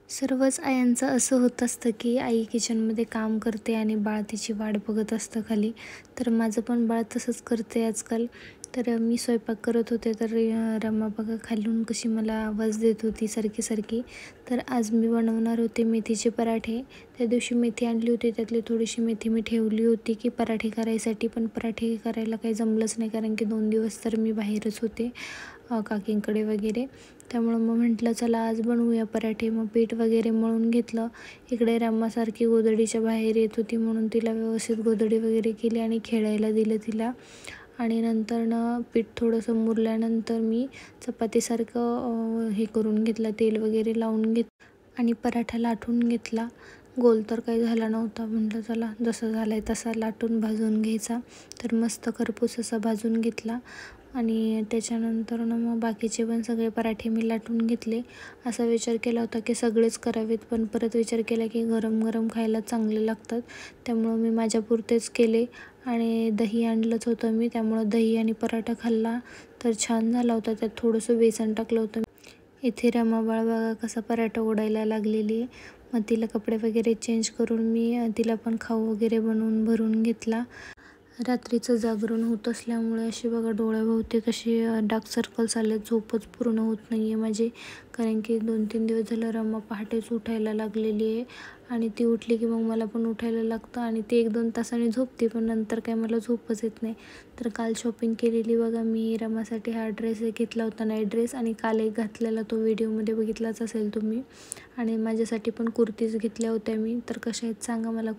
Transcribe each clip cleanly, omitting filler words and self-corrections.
सर्वच आयांचं असं होत असतं की आई किचनमध्ये काम करते आणि बाळ तिची वाट बघत असतं खाली. तर माझं पण बाळ तसंच करते आजकाल. तर मी स्वयंपाक करत होते तर रमा बघा खालून कशी मला आवाज देत होती सारखी सारखी. तर आज मी बनवणार होते मेथीचे पराठे. त्या दिवशी मेथी आणली होती, त्यातली थोडीशी मेथी मी ठेवली होती की पराठे करायसाठी, पण पराठे करायला काही जमलंच नाही कारण की 2 दिवस तर मी बाहेरच होते काकींकडे वगैरे. त्यामुळं मग म्हटलं चला आज बनवूया पराठे. मग पीठ वगैरे मळून घेतलं. इकडे रम्मासारखी गोधडीच्या बाहेर येत होती म्हणून तिला व्यवस्थित गोधडी वगैरे केली आणि खेळायला दिलं तिला. आणि नंतर पीठ थोडंसं मुरल्यानंतर मी चपातीसारखं हे करून घेतलं, तेल वगैरे लावून आणि पराठा लाटून घेतला. गोल तर काही झाला नव्हता. म्हटलं चला जसं झालं आहे तसा लाटून भाजून घ्यायचा. तर मस्त खरपूस असा भाजून घेतला आणि त्याच्यानंतर मग बाकीचे पण सगळे पराठे मी लाटून घेतले. असा विचार केला होता की सगळेच करावेत, पण परत विचार केला की गरम गरम खायला चांगले लागतात. त्यामुळं मी माझ्यापुरतेच केले आणि दही आणलंच होतं मी, त्यामुळं दही आणि पराठा खाल्ला तर छान झाला होता. त्यात थोडंसं बेसन टाकलं होतं. इथे रमाबाळ बघा कसा पराठा ओढायला लागलेली आहे. मग तिला कपडे वगैरे चेंज करून मी तिला पण खाऊ वगैरे बनवून भरून घेतला. रात्रीचं जागरण होत असल्यामुळे अशी बघा डोळ्याभोवती कशी डार्क सर्कल्स आले. झोपच पूर्ण होत नाही आहे माझी, कारण की 2-3 दिवस झालं रमा पहाटेच उठायला लागलेली आहे आणि ती उठली की मग मला पण उठायला लागतं आणि ती 1-2 तासांनी झोपते, पण नंतर काय मला झोपच येत नाही. तर काल शॉपिंग केलेली बघा मी रमासाठी. हा ड्रेस एक घेतला होता, नाईट ड्रेस, आणि काल एक घातलेला तो व्हिडिओमध्ये बघितलाच असेल तुम्ही. आणि माझ्यासाठी पण कुर्तीज घेतल्या होत्या मी. तर कशा आहेत सांगा मला.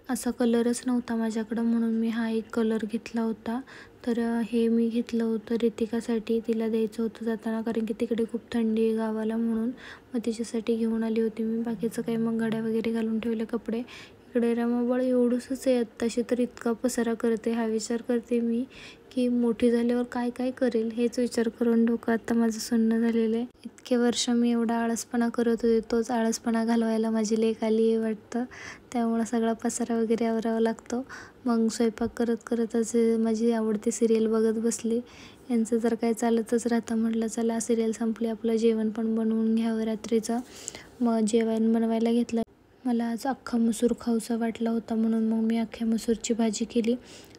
असा कलरच नव्हता माझ्याकडं म्हणून मी हा एक कलर घेतला होता. तर हे मी घेतलं होतं रितिकासाठी, तिला द्यायचं होतं जाताना कारण की तिकडे खूप थंडी आहे गावाला म्हणून. मग तिच्यासाठी घेऊन आली होती मी. बाकीचं काही मग घड्या वगैरे घालून ठेवले कपडे. इकडे रमाबाळ एवढंसंच आहे आत्ताशी, तर इतका पसारा करते. हा विचार करते मी की मोठी झाल्यावर काय काय करेल, हेच विचार करून डोकं आता माझं सुन्न झालेलं आहे. इतके वर्ष मी एवढा आळसपणा करत होते, तोच आळसपणा घालवायला माझी लेक आली आहे वाटतं. त्यामुळं सगळा पसारा वगैरे आवरावा लागतो. मग स्वयंपाक करत करतच माझी आवडती सिरियल बघत बसली. यांचं जर काय चालतच राहतं. म्हटलं चला सिरियल संपली, आपलं जेवण पण बनवून घ्यावं रात्रीचं. मग जेवण बनवायला घेतलं. मला आज अख्खा मसूर खाऊसा वाटला होता म्हणून मग मी अख्ख्या मसूरची भाजी केली.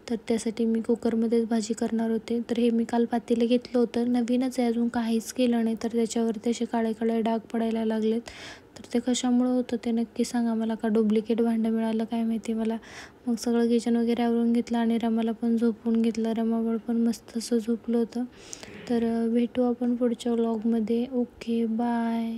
तर त्यासाठी मी कुकरमध्येच भाजी करणार होते. तर हे मी काल पातेलं घेतलं होतं, नवीनच आहे, अजून काहीच केलं नाही. तर त्याच्यावरती असे काळे काळे डाग पडायला लागलेत. तर ते कशामुळं होतं ते नक्की सांगा मला, का डुप्लिकेट भांडं मिळालं काय माहिती मला. मग सगळं किचन वगैरे आवरून घेतलं आणि रमाला पण झोपवून घेतलं. रमाबाळ पण मस्त असं झोपलं होतं. तर भेटू आपण पुढच्या व्लॉगमध्ये. Okay, bye.